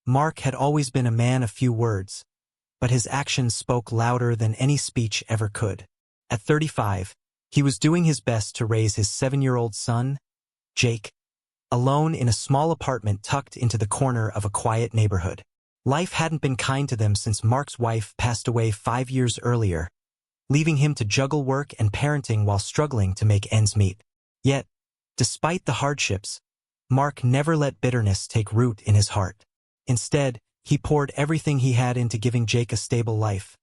Mark had always been a man of few words, but his actions spoke louder than any speech ever could. At 35, he was doing his best to raise his 7-year-old son, Jake, alone in a small apartment tucked into the corner of a quiet neighborhood. Life hadn't been kind to them since Mark's wife passed away 5 years earlier, leaving him to juggle work and parenting while struggling to make ends meet. Yet, despite the hardships, Mark never let bitterness take root in his heart. Instead, he poured everything he had into giving Jake a stable life.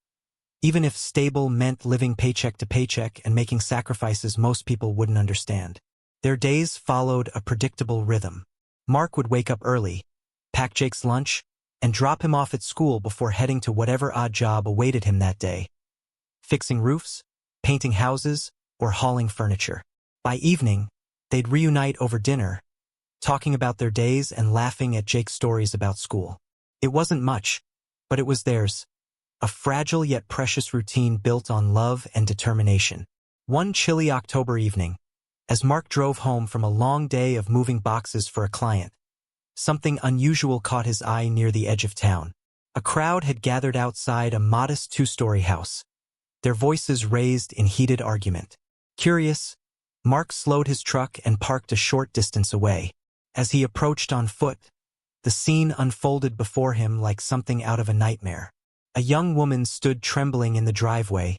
Even if stable meant living paycheck to paycheck and making sacrifices most people wouldn't understand. Their days followed a predictable rhythm. Mark would wake up early, pack Jake's lunch, and drop him off at school before heading to whatever odd job awaited him that day. Fixing roofs, painting houses, or hauling furniture. By evening, they'd reunite over dinner, talking about their days and laughing at Jake's stories about school. It wasn't much, but it was theirs. A fragile yet precious routine built on love and determination. One chilly October evening, as Mark drove home from a long day of moving boxes for a client, something unusual caught his eye near the edge of town. A crowd had gathered outside a modest 2-story house, their voices raised in heated argument. Curious, Mark slowed his truck and parked a short distance away. As he approached on foot, the scene unfolded before him like something out of a nightmare. A young woman stood trembling in the driveway,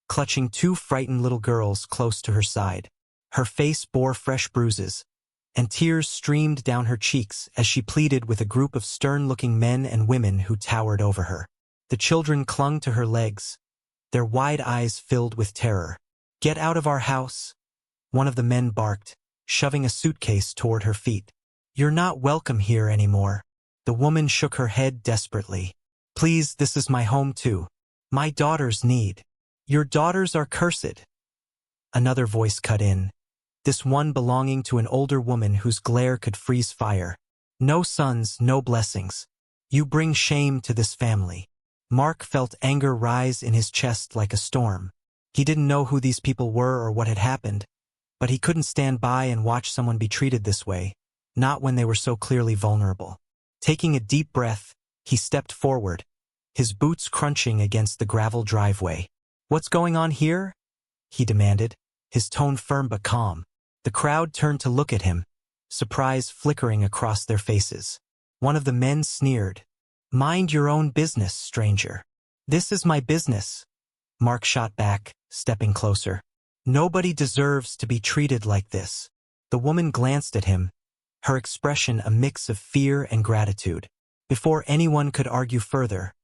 clutching 2 frightened little girls close to her side. Her face bore fresh bruises, and tears streamed down her cheeks as she pleaded with a group of stern-looking men and women who towered over her. The children clung to her legs, their wide eyes filled with terror. "Get out of our house," one of the men barked, shoving a suitcase toward her feet. "You're not welcome here anymore." The woman shook her head desperately. "Please, this is my home too. My daughters need." "Your daughters are cursed." Another voice cut in, this one belonging to an older woman whose glare could freeze fire. "No sons, no blessings. You bring shame to this family." Mark felt anger rise in his chest like a storm. He didn't know who these people were or what had happened, but he couldn't stand by and watch someone be treated this way, not when they were so clearly vulnerable. Taking a deep breath, he stepped forward, his boots crunching against the gravel driveway. "What's going on here?" he demanded, his tone firm but calm. The crowd turned to look at him, surprise flickering across their faces. One of the men sneered, "Mind your own business, stranger." "This is my business," Mark shot back, stepping closer. "Nobody deserves to be treated like this." The woman glanced at him, her expression a mix of fear and gratitude. Before anyone could argue further,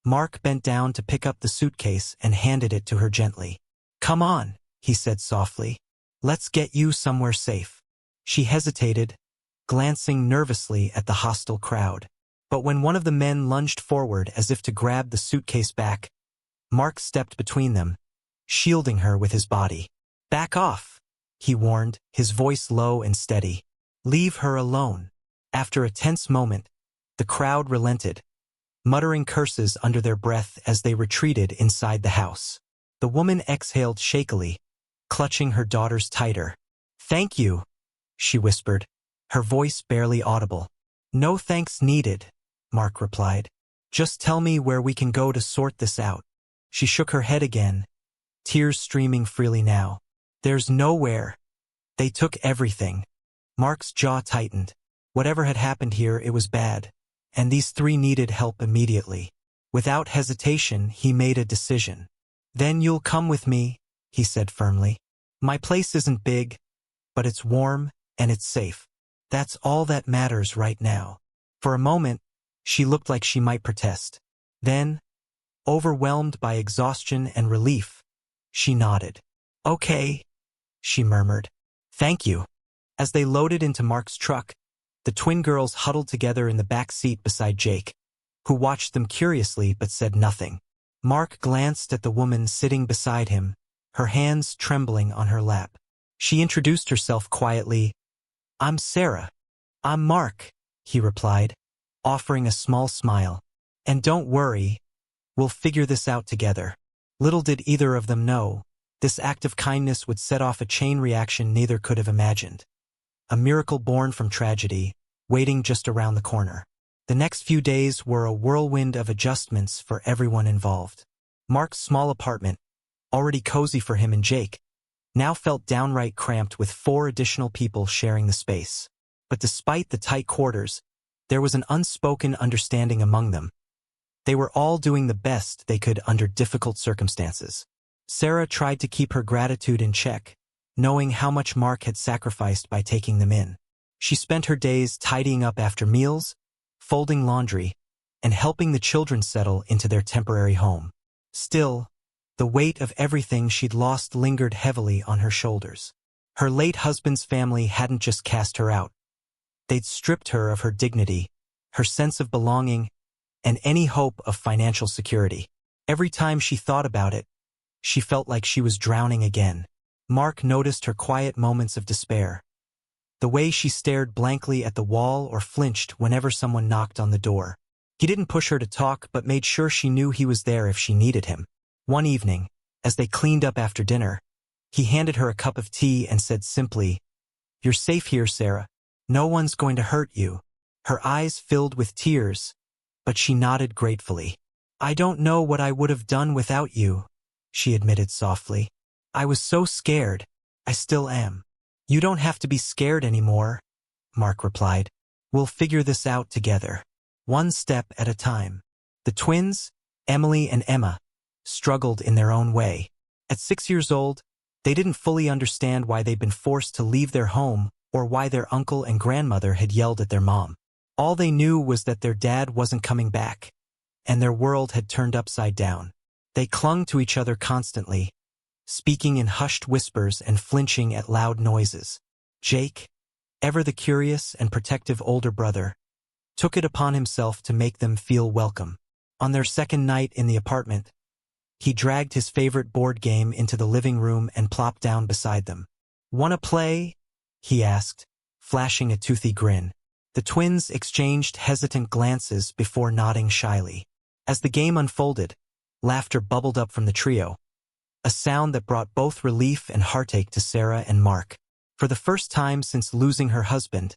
Mark bent down to pick up the suitcase and handed it to her gently. "Come on," he said softly. "Let's get you somewhere safe." She hesitated, glancing nervously at the hostile crowd. But when one of the men lunged forward as if to grab the suitcase back, Mark stepped between them, shielding her with his body. "Back off," he warned, his voice low and steady. "Leave her alone." After a tense moment, the crowd relented, muttering curses under their breath as they retreated inside the house. The woman exhaled shakily, clutching her daughters tighter. "Thank you," she whispered, her voice barely audible. "No thanks needed," Mark replied. "Just tell me where we can go to sort this out." She shook her head again, tears streaming freely now. "There's nowhere. They took everything." Mark's jaw tightened. Whatever had happened here, it was bad, and these 3 needed help immediately. Without hesitation, he made a decision. "Then you'll come with me," he said firmly. "My place isn't big, but it's warm and it's safe. That's all that matters right now." For a moment, she looked like she might protest. Then, overwhelmed by exhaustion and relief, she nodded. "Okay," she murmured. "Thank you." As they loaded into Mark's truck, the twin girls huddled together in the back seat beside Jake, who watched them curiously but said nothing. Mark glanced at the woman sitting beside him, her hands trembling on her lap. She introduced herself quietly. "I'm Sarah." "I'm Mark," he replied, offering a small smile. "And don't worry, we'll figure this out together." Little did either of them know, this act of kindness would set off a chain reaction neither could have imagined. A miracle born from tragedy, waiting just around the corner. The next few days were a whirlwind of adjustments for everyone involved. Mark's small apartment, already cozy for him and Jake, now felt downright cramped with 4 additional people sharing the space. But despite the tight quarters, there was an unspoken understanding among them. They were all doing the best they could under difficult circumstances. Sarah tried to keep her gratitude in check, knowing how much Mark had sacrificed by taking them in. She spent her days tidying up after meals, folding laundry, and helping the children settle into their temporary home. Still, the weight of everything she'd lost lingered heavily on her shoulders. Her late husband's family hadn't just cast her out. They'd stripped her of her dignity, her sense of belonging, and any hope of financial security. Every time she thought about it, she felt like she was drowning again. Mark noticed her quiet moments of despair. The way she stared blankly at the wall or flinched whenever someone knocked on the door. He didn't push her to talk but made sure she knew he was there if she needed him. One evening, as they cleaned up after dinner, he handed her a cup of tea and said simply, "You're safe here, Sarah. No one's going to hurt you." Her eyes filled with tears, but she nodded gratefully. "I don't know what I would have done without you," she admitted softly. "I was so scared. I still am." "You don't have to be scared anymore," Mark replied. "We'll figure this out together, one step at a time." The twins, Emily and Emma, struggled in their own way. At 6 years old, they didn't fully understand why they'd been forced to leave their home or why their uncle and grandmother had yelled at their mom. All they knew was that their dad wasn't coming back, and their world had turned upside down. They clung to each other constantly, speaking in hushed whispers and flinching at loud noises. Jake, ever the curious and protective older brother, took it upon himself to make them feel welcome. On their second night in the apartment, he dragged his favorite board game into the living room and plopped down beside them. "Wanna play?" he asked, flashing a toothy grin. The twins exchanged hesitant glances before nodding shyly. As the game unfolded, laughter bubbled up from the trio, a sound that brought both relief and heartache to Sarah and Mark. For the first time since losing her husband,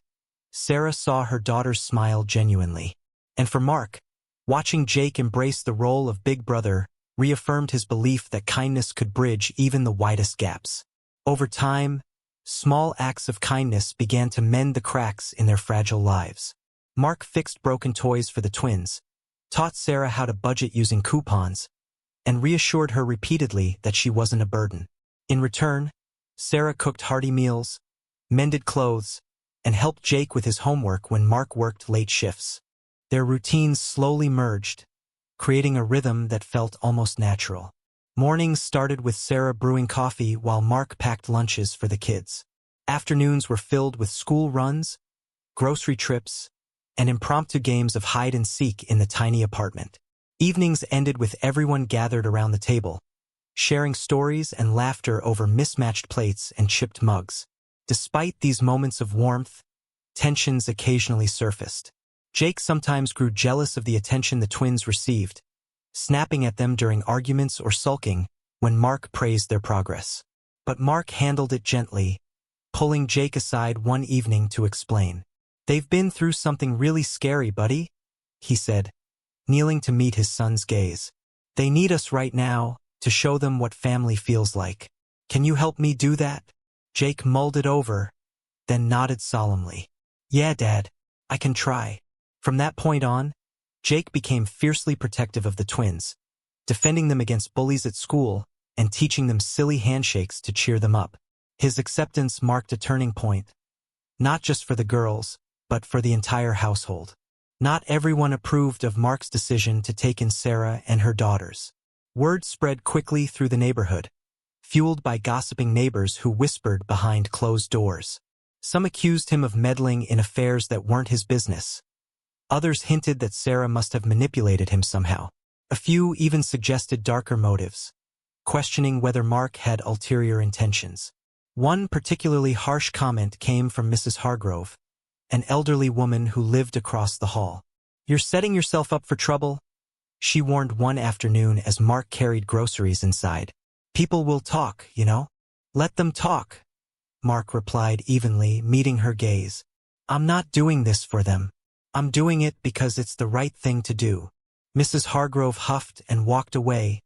Sarah saw her daughter's smile genuinely. And for Mark, watching Jake embrace the role of big brother reaffirmed his belief that kindness could bridge even the widest gaps. Over time, small acts of kindness began to mend the cracks in their fragile lives. Mark fixed broken toys for the twins, taught Sarah how to budget using coupons, and reassured her repeatedly that she wasn't a burden. In return, Sarah cooked hearty meals, mended clothes, and helped Jake with his homework when Mark worked late shifts. Their routines slowly merged, creating a rhythm that felt almost natural. Mornings started with Sarah brewing coffee while Mark packed lunches for the kids. Afternoons were filled with school runs, grocery trips, and impromptu games of hide and seek in the tiny apartment. Evenings ended with everyone gathered around the table, sharing stories and laughter over mismatched plates and chipped mugs. Despite these moments of warmth, tensions occasionally surfaced. Jake sometimes grew jealous of the attention the twins received, snapping at them during arguments or sulking when Mark praised their progress. But Mark handled it gently, pulling Jake aside one evening to explain. "They've been through something really scary, buddy," he said, kneeling to meet his son's gaze. "They need us right now to show them what family feels like. Can you help me do that?" Jake mulled it over, then nodded solemnly. "Yeah, Dad, I can try." From that point on, Jake became fiercely protective of the twins, defending them against bullies at school and teaching them silly handshakes to cheer them up. His acceptance marked a turning point, not just for the girls, but for the entire household. Not everyone approved of Mark's decision to take in Sarah and her daughters. Word spread quickly through the neighborhood, fueled by gossiping neighbors who whispered behind closed doors. Some accused him of meddling in affairs that weren't his business. Others hinted that Sarah must have manipulated him somehow. A few even suggested darker motives, questioning whether Mark had ulterior intentions. One particularly harsh comment came from Mrs. Hargrove, an elderly woman who lived across the hall. "You're setting yourself up for trouble," she warned one afternoon as Mark carried groceries inside. "People will talk, you know. Let them talk," Mark replied evenly, meeting her gaze. "I'm not doing this for them." I'm doing it because it's the right thing to do. Mrs. Hargrove huffed and walked away,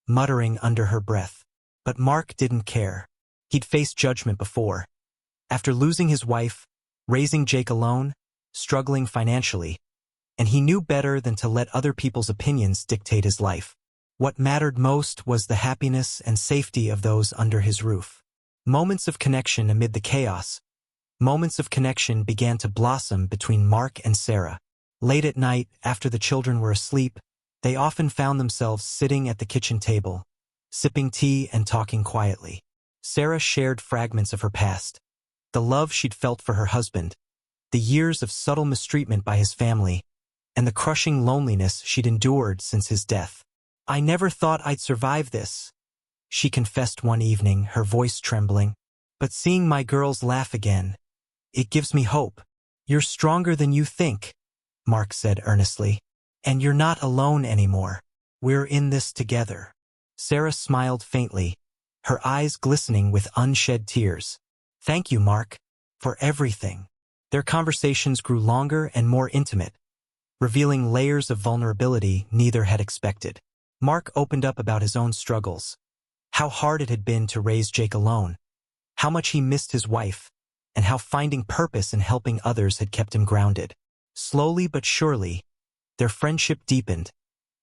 muttering under her breath. But Mark didn't care. He'd faced judgment before. After losing his wife, raising Jake alone, struggling financially, and he knew better than to let other people's opinions dictate his life. What mattered most was the happiness and safety of those under his roof. Moments of connection amid the chaos. Moments of connection began to blossom between Mark and Sarah. Late at night, after the children were asleep, they often found themselves sitting at the kitchen table, sipping tea and talking quietly. Sarah shared fragments of her past, the love she'd felt for her husband, the years of subtle mistreatment by his family, and the crushing loneliness she'd endured since his death. "I never thought I'd survive this," she confessed one evening, her voice trembling. "But seeing my girls laugh again, it gives me hope." "You're stronger than you think," Mark said earnestly. "And you're not alone anymore. We're in this together." Sarah smiled faintly, her eyes glistening with unshed tears. "Thank you, Mark, for everything." Their conversations grew longer and more intimate, revealing layers of vulnerability neither had expected. Mark opened up about his own struggles, how hard it had been to raise Jake alone, how much he missed his wife, and how finding purpose in helping others had kept him grounded. Slowly but surely, their friendship deepened,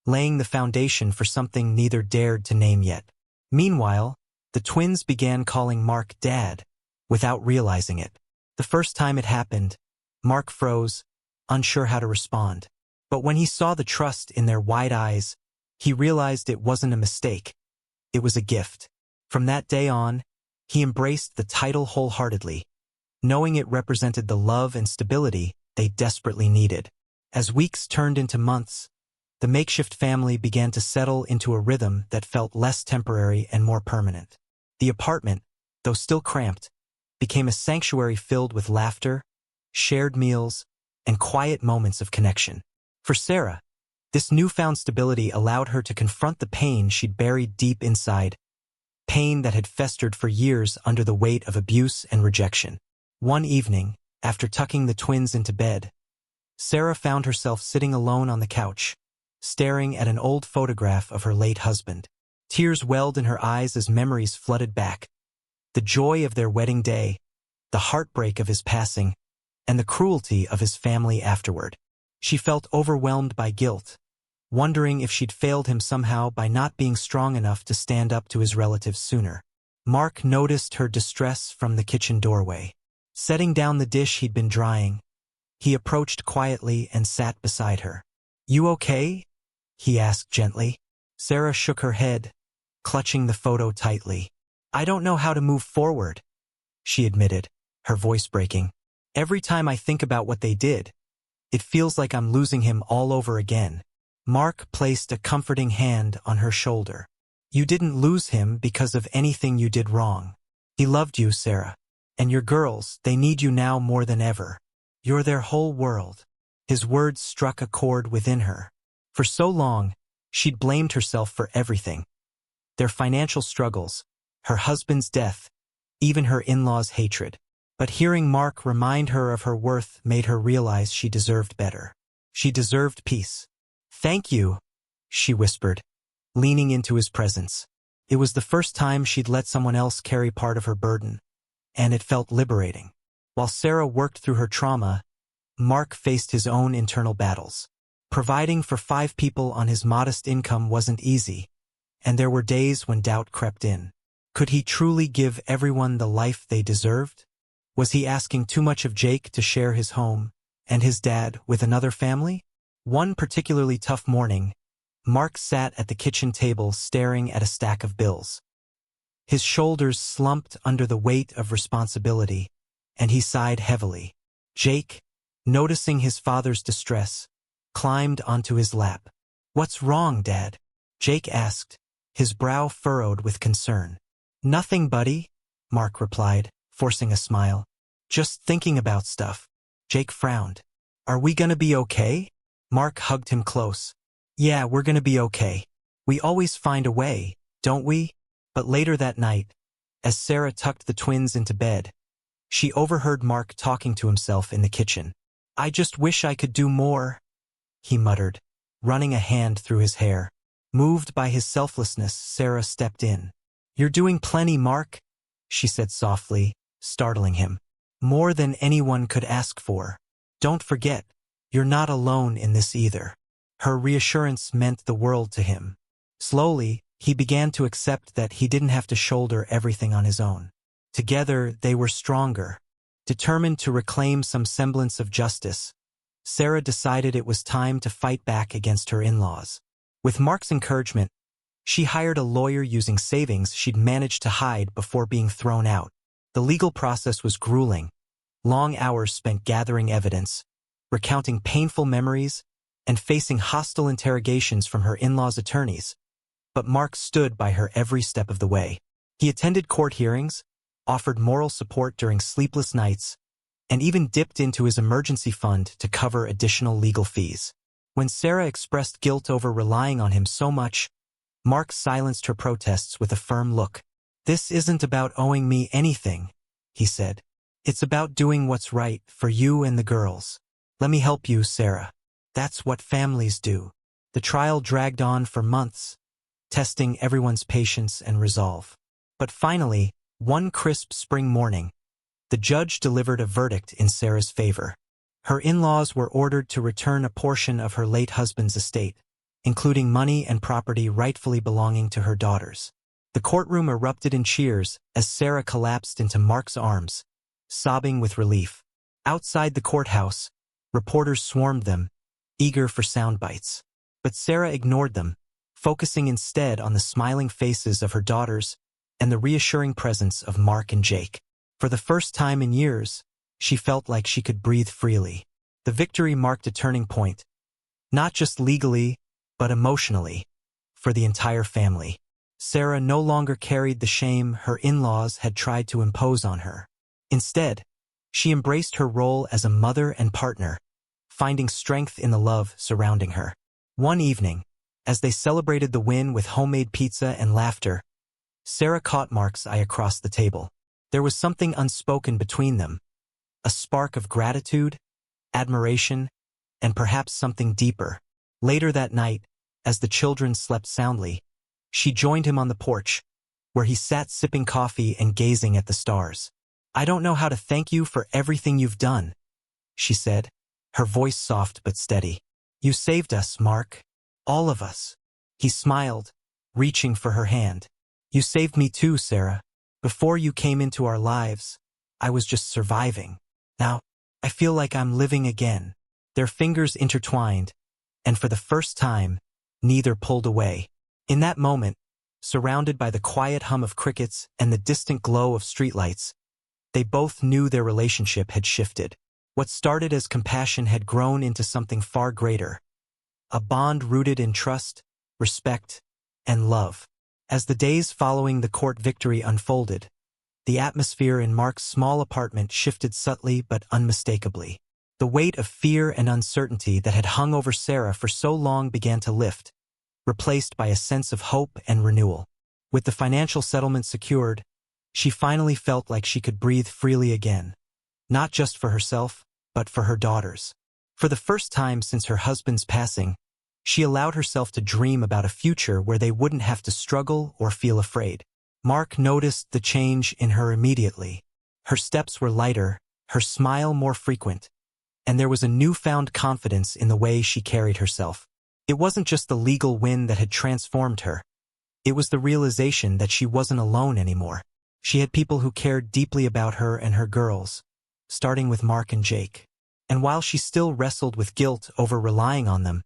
laying the foundation for something neither dared to name yet. Meanwhile, the twins began calling Mark Dad, without realizing it. The first time it happened, Mark froze, unsure how to respond. But when he saw the trust in their wide eyes, he realized it wasn't a mistake. It was a gift. From that day on, he embraced the title wholeheartedly, knowing it represented the love and stability they desperately needed. As weeks turned into months, the makeshift family began to settle into a rhythm that felt less temporary and more permanent. The apartment, though still cramped, became a sanctuary filled with laughter, shared meals, and quiet moments of connection. For Sarah, this newfound stability allowed her to confront the pain she'd buried deep inside, pain that had festered for years under the weight of abuse and rejection. One evening, after tucking the twins into bed, Sarah found herself sitting alone on the couch, staring at an old photograph of her late husband. Tears welled in her eyes as memories flooded back. The joy of their wedding day, the heartbreak of his passing, and the cruelty of his family afterward. She felt overwhelmed by guilt, wondering if she'd failed him somehow by not being strong enough to stand up to his relatives sooner. Mark noticed her distress from the kitchen doorway. Setting down the dish he'd been drying, he approached quietly and sat beside her. "You okay?" he asked gently. Sarah shook her head, clutching the photo tightly. "I don't know how to move forward," she admitted, her voice breaking. "Every time I think about what they did, it feels like I'm losing him all over again." Mark placed a comforting hand on her shoulder. "You didn't lose him because of anything you did wrong. He loved you, Sarah. And your girls, they need you now more than ever. You're their whole world." His words struck a chord within her. For so long, she'd blamed herself for everything. Their financial struggles, her husband's death, even her in-laws' hatred. But hearing Mark remind her of her worth made her realize she deserved better. She deserved peace. "Thank you," she whispered, leaning into his presence. It was the first time she'd let someone else carry part of her burden, and it felt liberating. While Sarah worked through her trauma, Mark faced his own internal battles. Providing for 5 people on his modest income wasn't easy, and there were days when doubt crept in. Could he truly give everyone the life they deserved? Was he asking too much of Jake to share his home and his dad with another family? One particularly tough morning, Mark sat at the kitchen table staring at a stack of bills. His shoulders slumped under the weight of responsibility, and he sighed heavily. Jake, noticing his father's distress, climbed onto his lap. "What's wrong, Dad?" Jake asked, his brow furrowed with concern. "Nothing, buddy," Mark replied, forcing a smile. "Just thinking about stuff." Jake frowned. "Are we gonna be okay?" Mark hugged him close. "Yeah, we're gonna be okay. We always find a way, don't we?" But later that night, as Sarah tucked the twins into bed, she overheard Mark talking to himself in the kitchen. I just wish I could do more, he muttered, running a hand through his hair. Moved by his selflessness, Sarah stepped in. You're doing plenty, Mark, she said softly, startling him. More than anyone could ask for. Don't forget, you're not alone in this either. Her reassurance meant the world to him. Slowly, he began to accept that he didn't have to shoulder everything on his own. Together, they were stronger. Determined to reclaim some semblance of justice, Sarah decided it was time to fight back against her in-laws. With Mark's encouragement, she hired a lawyer using savings she'd managed to hide before being thrown out. The legal process was grueling. Long hours spent gathering evidence, recounting painful memories, and facing hostile interrogations from her in-laws' attorneys. But Mark stood by her every step of the way. He attended court hearings, offered moral support during sleepless nights, and even dipped into his emergency fund to cover additional legal fees. When Sarah expressed guilt over relying on him so much, Mark silenced her protests with a firm look. This isn't about owing me anything, he said. It's about doing what's right for you and the girls. Let me help you, Sarah. That's what families do. The trial dragged on for months, testing everyone's patience and resolve. But finally, one crisp spring morning, the judge delivered a verdict in Sarah's favor. Her in-laws were ordered to return a portion of her late husband's estate, including money and property rightfully belonging to her daughters. The courtroom erupted in cheers as Sarah collapsed into Mark's arms, sobbing with relief. Outside the courthouse, reporters swarmed them, eager for sound bites. But Sarah ignored them, focusing instead on the smiling faces of her daughters and the reassuring presence of Mark and Jake. For the first time in years, she felt like she could breathe freely. The victory marked a turning point, not just legally, but emotionally, for the entire family. Sarah no longer carried the shame her in-laws had tried to impose on her. Instead, she embraced her role as a mother and partner, finding strength in the love surrounding her. One evening, as they celebrated the win with homemade pizza and laughter, Sarah caught Mark's eye across the table. There was something unspoken between them, a spark of gratitude, admiration, and perhaps something deeper. Later that night, as the children slept soundly, she joined him on the porch, where he sat sipping coffee and gazing at the stars. I don't know how to thank you for everything you've done, she said, her voice soft but steady. You saved us, Mark. All of us. He smiled, reaching for her hand. You saved me too, Sarah. Before you came into our lives, I was just surviving. Now, I feel like I'm living again. Their fingers intertwined, and for the first time, neither pulled away. In that moment, surrounded by the quiet hum of crickets and the distant glow of streetlights, they both knew their relationship had shifted. What started as compassion had grown into something far greater, a bond rooted in trust, respect, and love. As the days following the court victory unfolded, the atmosphere in Mark's small apartment shifted subtly but unmistakably. The weight of fear and uncertainty that had hung over Sarah for so long began to lift, replaced by a sense of hope and renewal. With the financial settlement secured, she finally felt like she could breathe freely again, not just for herself, but for her daughters. For the first time since her husband's passing, she allowed herself to dream about a future where they wouldn't have to struggle or feel afraid. Mark noticed the change in her immediately. Her steps were lighter, her smile more frequent, and there was a newfound confidence in the way she carried herself. It wasn't just the legal win that had transformed her. It was the realization that she wasn't alone anymore. She had people who cared deeply about her and her girls, starting with Mark and Jake. And while she still wrestled with guilt over relying on them,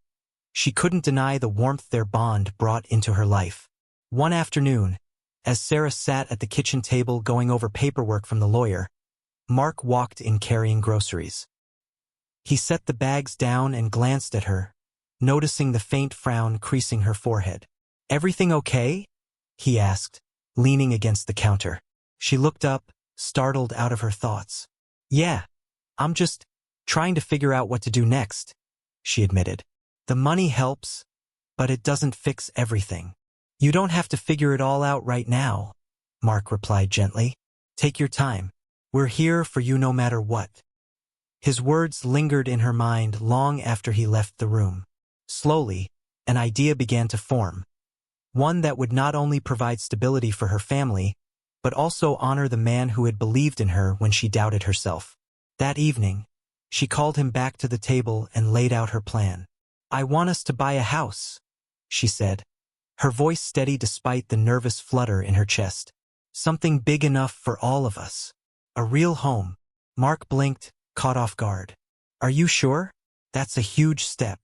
she couldn't deny the warmth their bond brought into her life. One afternoon, as Sarah sat at the kitchen table going over paperwork from the lawyer, Mark walked in carrying groceries. He set the bags down and glanced at her, noticing the faint frown creasing her forehead. Everything okay? He asked, leaning against the counter. She looked up, startled out of her thoughts. Yeah, I'm just trying to figure out what to do next, she admitted. The money helps, but it doesn't fix everything. You don't have to figure it all out right now, Mark replied gently. Take your time. We're here for you no matter what. His words lingered in her mind long after he left the room. Slowly, an idea began to form. One that would not only provide stability for her family, but also honor the man who had believed in her when she doubted herself. That evening, she called him back to the table and laid out her plan. "I want us to buy a house," she said, her voice steady despite the nervous flutter in her chest. "Something big enough for all of us. A real home." Mark blinked, caught off guard. "Are you sure? That's a huge step."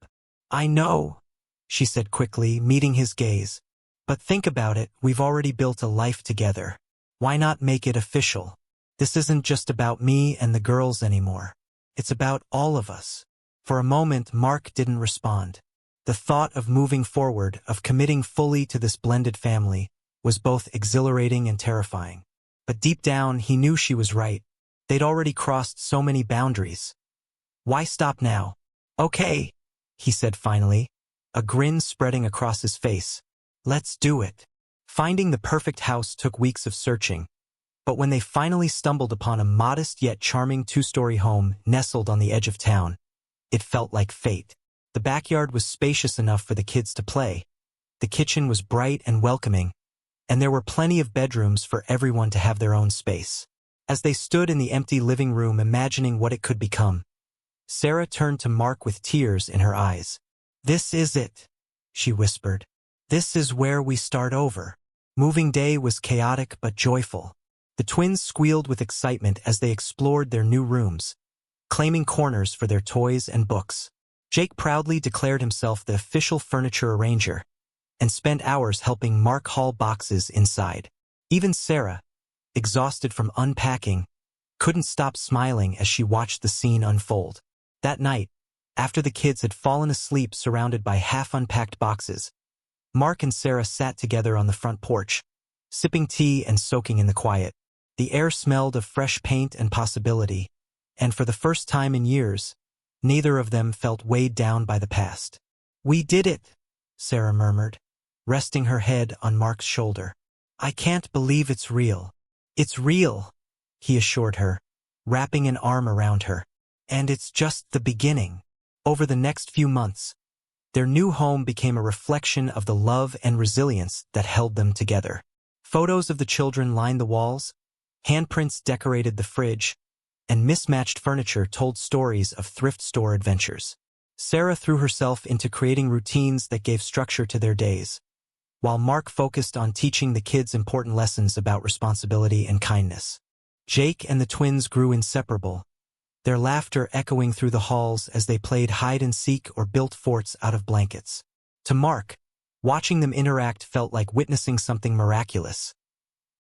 "I know," she said quickly, meeting his gaze. "But think about it, we've already built a life together. Why not make it official? This isn't just about me and the girls anymore. It's about all of us." For a moment, Mark didn't respond. The thought of moving forward, of committing fully to this blended family, was both exhilarating and terrifying. But deep down, he knew she was right. They'd already crossed so many boundaries. Why stop now? "Okay," he said finally, a grin spreading across his face. "Let's do it." Finding the perfect house took weeks of searching, but when they finally stumbled upon a modest yet charming two-story home nestled on the edge of town, it felt like fate. The backyard was spacious enough for the kids to play. The kitchen was bright and welcoming, and there were plenty of bedrooms for everyone to have their own space. As they stood in the empty living room imagining what it could become, Sarah turned to Mark with tears in her eyes. "This is it," she whispered. "This is where we start over." Moving day was chaotic but joyful. The twins squealed with excitement as they explored their new rooms, claiming corners for their toys and books. Jake proudly declared himself the official furniture arranger and spent hours helping Mark haul boxes inside. Even Sarah, exhausted from unpacking, couldn't stop smiling as she watched the scene unfold. That night, after the kids had fallen asleep surrounded by half-unpacked boxes, Mark and Sarah sat together on the front porch, sipping tea and soaking in the quiet. The air smelled of fresh paint and possibility, and for the first time in years, neither of them felt weighed down by the past. "We did it," Sarah murmured, resting her head on Mark's shoulder. "I can't believe it's real." "It's real," he assured her, wrapping an arm around her. "And it's just the beginning." Over the next few months, their new home became a reflection of the love and resilience that held them together. Photos of the children lined the walls, handprints decorated the fridge, and mismatched furniture told stories of thrift store adventures. Sarah threw herself into creating routines that gave structure to their days, while Mark focused on teaching the kids important lessons about responsibility and kindness. Jake and the twins grew inseparable, their laughter echoing through the halls as they played hide-and-seek or built forts out of blankets. To Mark, watching them interact felt like witnessing something miraculous,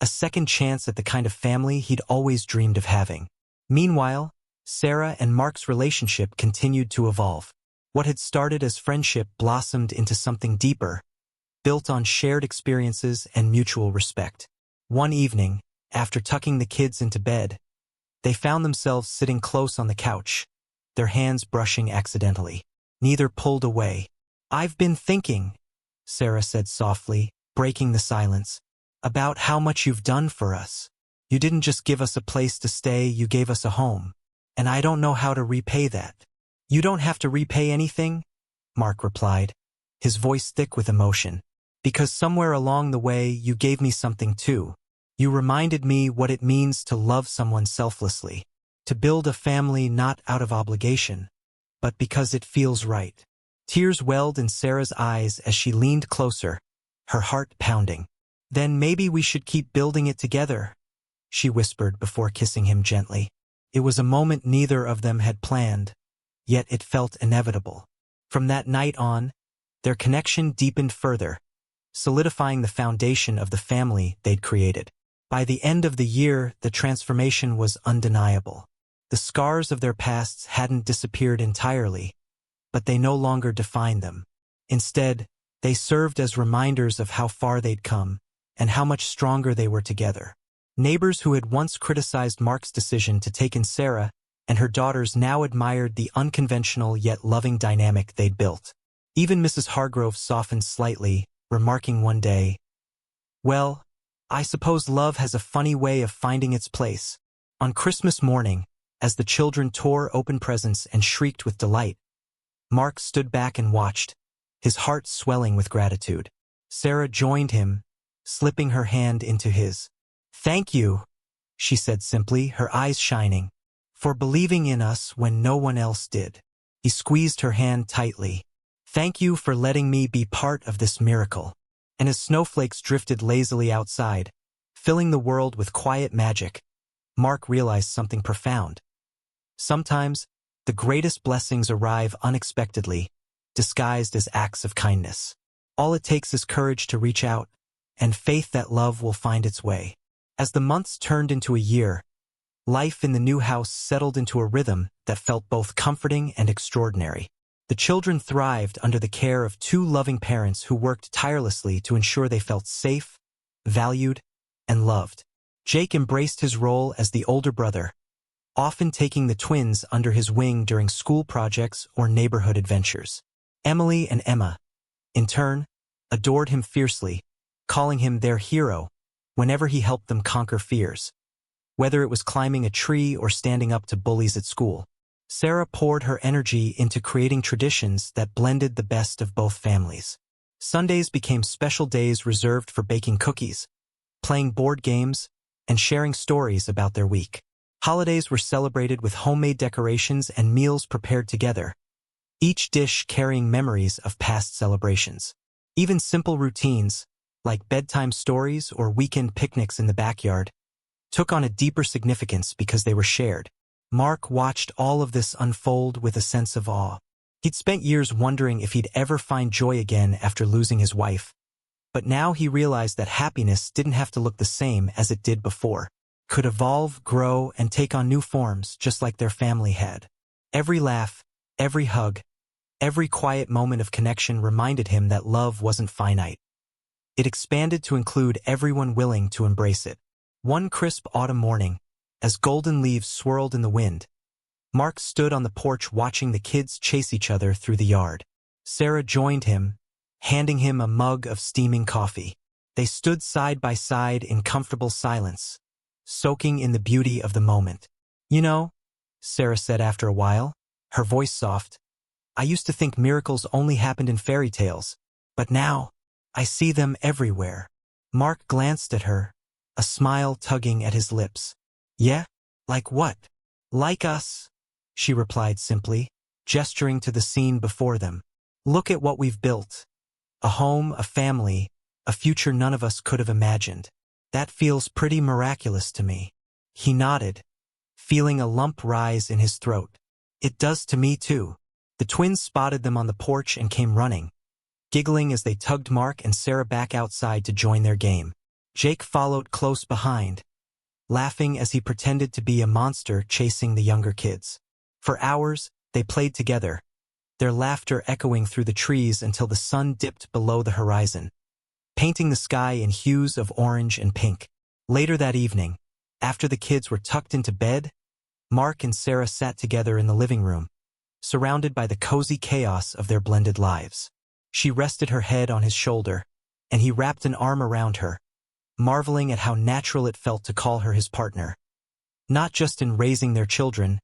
a second chance at the kind of family he'd always dreamed of having. Meanwhile, Sarah and Mark's relationship continued to evolve. What had started as friendship blossomed into something deeper, built on shared experiences and mutual respect. One evening, after tucking the kids into bed, they found themselves sitting close on the couch, their hands brushing accidentally. Neither pulled away. "I've been thinking," Sarah said softly, breaking the silence, "about how much you've done for us. You didn't just give us a place to stay, you gave us a home. And I don't know how to repay that." "You don't have to repay anything," Mark replied, his voice thick with emotion. "Because somewhere along the way you gave me something too. You reminded me what it means to love someone selflessly, to build a family not out of obligation, but because it feels right." Tears welled in Sarah's eyes as she leaned closer, her heart pounding. "Then maybe we should keep building it together," she whispered before kissing him gently. It was a moment neither of them had planned, yet it felt inevitable. From that night on, their connection deepened further, solidifying the foundation of the family they'd created. By the end of the year, the transformation was undeniable. The scars of their pasts hadn't disappeared entirely, but they no longer defined them. Instead, they served as reminders of how far they'd come and how much stronger they were together. Neighbors who had once criticized Mark's decision to take in Sarah and her daughters now admired the unconventional yet loving dynamic they'd built. Even Mrs. Hargrove softened slightly, remarking one day, "Well, I suppose love has a funny way of finding its place." On Christmas morning, As the children tore open presents and shrieked with delight, Mark stood back and watched, his heart swelling with gratitude. Sarah joined him, slipping her hand into his. "Thank you," she said simply, her eyes shining, "for believing in us when no one else did." He squeezed her hand tightly. "Thank you for letting me be part of this miracle." And as snowflakes drifted lazily outside, filling the world with quiet magic, Mark realized something profound. Sometimes, the greatest blessings arrive unexpectedly, disguised as acts of kindness. All it takes is courage to reach out, and faith that love will find its way. As the months turned into a year, life in the new house settled into a rhythm that felt both comforting and extraordinary. The children thrived under the care of two loving parents who worked tirelessly to ensure they felt safe, valued, and loved. Jake embraced his role as the older brother, often taking the twins under his wing during school projects or neighborhood adventures. Emily and Emma, in turn, adored him fiercely, calling him their hero whenever he helped them conquer fears. Whether it was climbing a tree or standing up to bullies at school, Sarah poured her energy into creating traditions that blended the best of both families. Sundays became special days reserved for baking cookies, playing board games, and sharing stories about their week. Holidays were celebrated with homemade decorations and meals prepared together, each dish carrying memories of past celebrations. Even simple routines, like bedtime stories or weekend picnics in the backyard, took on a deeper significance because they were shared. Mark watched all of this unfold with a sense of awe. He'd spent years wondering if he'd ever find joy again after losing his wife. But now he realized that happiness didn't have to look the same as it did before. Could evolve, grow, and take on new forms just like their family had. Every laugh, every hug, every quiet moment of connection reminded him that love wasn't finite. It expanded to include everyone willing to embrace it. One crisp autumn morning, as golden leaves swirled in the wind, Mark stood on the porch watching the kids chase each other through the yard. Sarah joined him, handing him a mug of steaming coffee. They stood side by side in comfortable silence, soaking in the beauty of the moment. "You know," Sarah said after a while, her voice soft, "I used to think miracles only happened in fairy tales, but now, I see them everywhere." Mark glanced at her, a smile tugging at his lips. "Yeah? Like what?" "Like us," she replied simply, gesturing to the scene before them. "Look at what we've built. A home, a family, a future none of us could have imagined. That feels pretty miraculous to me." He nodded, feeling a lump rise in his throat. "It does to me too." The twins spotted them on the porch and came running, giggling as they tugged Mark and Sarah back outside to join their game. Jake followed close behind, laughing as he pretended to be a monster chasing the younger kids. For hours, they played together, their laughter echoing through the trees until the sun dipped below the horizon, painting the sky in hues of orange and pink. Later that evening, after the kids were tucked into bed, Mark and Sarah sat together in the living room, surrounded by the cozy chaos of their blended lives. She rested her head on his shoulder, and he wrapped an arm around her, marveling at how natural it felt to call her his partner, not just in raising their children,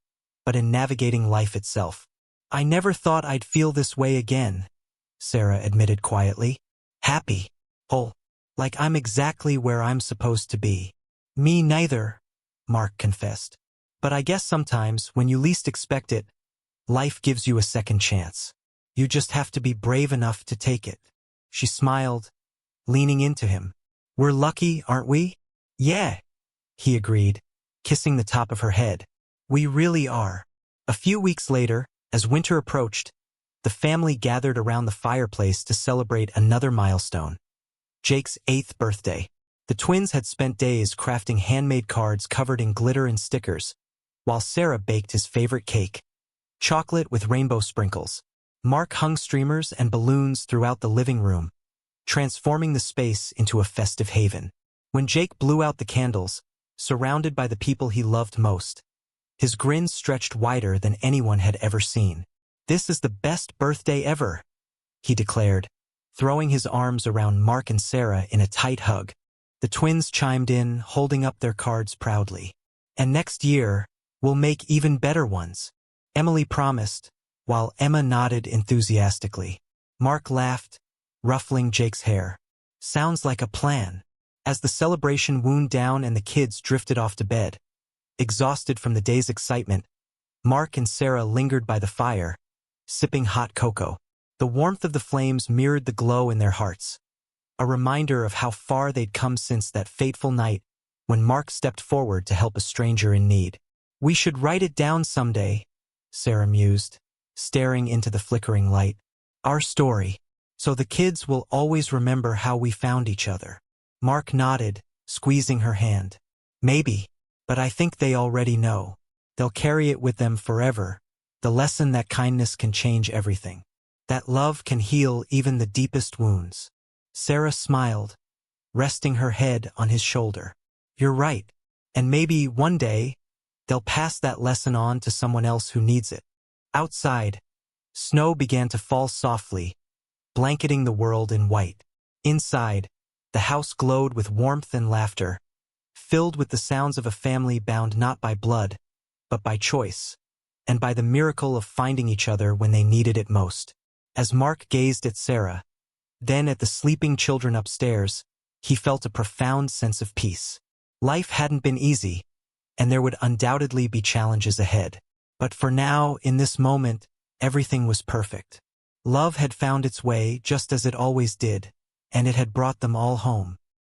but in navigating life itself. "I never thought I'd feel this way again," Sarah admitted quietly. "Happy. Whole. Like I'm exactly where I'm supposed to be." "Me neither," Mark confessed. "But I guess sometimes, when you least expect it, life gives you a second chance. You just have to be brave enough to take it." She smiled, leaning into him. "We're lucky, aren't we?" "Yeah," he agreed, kissing the top of her head. "We really are." A few weeks later, as winter approached, the family gathered around the fireplace to celebrate another milestone, Jake's 8th birthday. The twins had spent days crafting handmade cards covered in glitter and stickers, while Sarah baked his favorite cake, chocolate with rainbow sprinkles. Mark hung streamers and balloons throughout the living room, transforming the space into a festive haven. When Jake blew out the candles, surrounded by the people he loved most, his grin stretched wider than anyone had ever seen. "This is the best birthday ever," he declared, throwing his arms around Mark and Sarah in a tight hug. The twins chimed in, holding up their cards proudly. "And next year, We'll make even better ones, Emily promised, while Emma nodded enthusiastically. Mark laughed, ruffling Jake's hair. Sounds like a plan. As the celebration wound down and the kids drifted off to bed, exhausted from the day's excitement, Mark and Sarah lingered by the fire, sipping hot cocoa. The warmth of the flames mirrored the glow in their hearts, a reminder of how far they'd come since that fateful night when Mark stepped forward to help a stranger in need. We should write it down someday, Sarah mused, staring into the flickering light. Our story, so the kids will always remember how we found each other. Mark nodded, squeezing her hand. Maybe, but I think they already know. They'll carry it with them forever, the lesson that kindness can change everything, that love can heal even the deepest wounds. Sarah smiled, resting her head on his shoulder. You're right, and maybe one day, they'll pass that lesson on to someone else who needs it. Outside, snow began to fall softly, blanketing the world in white. Inside, the house glowed with warmth and laughter, filled with the sounds of a family bound not by blood, but by choice, and by the miracle of finding each other when they needed it most. As Mark gazed at Sarah, then at the sleeping children upstairs, he felt a profound sense of peace. Life hadn't been easy, and there would undoubtedly be challenges ahead. But for now, in this moment, everything was perfect. Love had found its way just as it always did, and it had brought them all home.